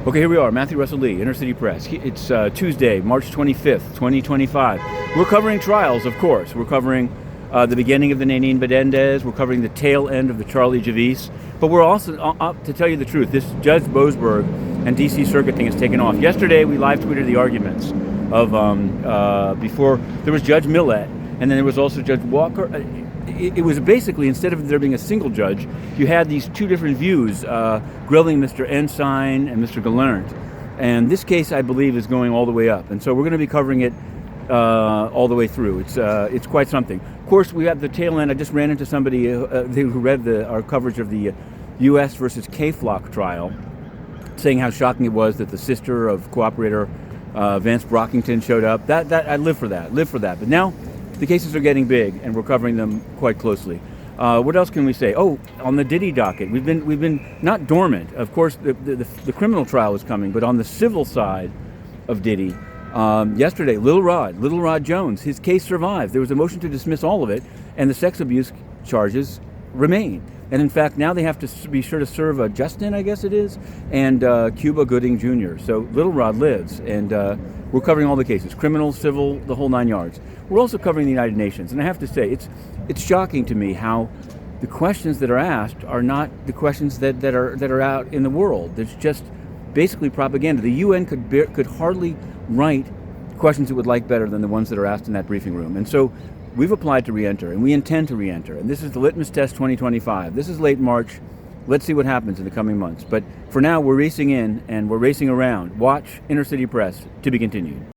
Okay, here we are, Matthew Russell Lee, Inner City Press. It's Tuesday, March 25th, 2025. We're covering trials, of course. We're covering the beginning of the Nadine Menendez. We're covering the tail end of the Charlie Javice. But we're also, to tell you the truth, this Judge Boasberg and DC Circuit thing has taken off. Yesterday, we live tweeted the arguments of before there was Judge Millett, and then there was also Judge Walker. It was basically, instead of there being a single judge, you had these two different views grilling Mr. Ensign and Mr. Gallant. And this case, I believe, is going all the way up. And so we're going to be covering it all the way through. It's quite something. Of course, we have the tail end. I just ran into somebody who read our coverage of the U.S. versus K-Flock trial, saying how shocking it was that the sister of cooperator Vance Brockington showed up. That I live for that. But now the cases are getting big, and we're covering them quite closely. What else can we say? Oh, on the Diddy docket, we've been not dormant. Of course, the criminal trial is coming, but on the civil side of Diddy, yesterday, Lil Rod Jones, his case survived. There was a motion to dismiss all of it, and the sex abuse charges remain. And in fact, now they have to be sure to serve Justin, I guess it is, and Cuba Gooding Jr. So Lil Rod lives, and we're covering all the cases, criminal, civil, the whole 9 yards. We're also covering the United Nations, and I have to say, it's shocking to me how the questions that are asked are not the questions that are out in the world. There's just basically propaganda. The UN could hardly write questions it would like better than the ones that are asked in that briefing room. And so we've applied to re-enter, and we intend to re-enter. And this is the litmus test 2025. This is late March. Let's see what happens in the coming months. But for now, we're racing in and we're racing around. Watch Inner City Press to be continued.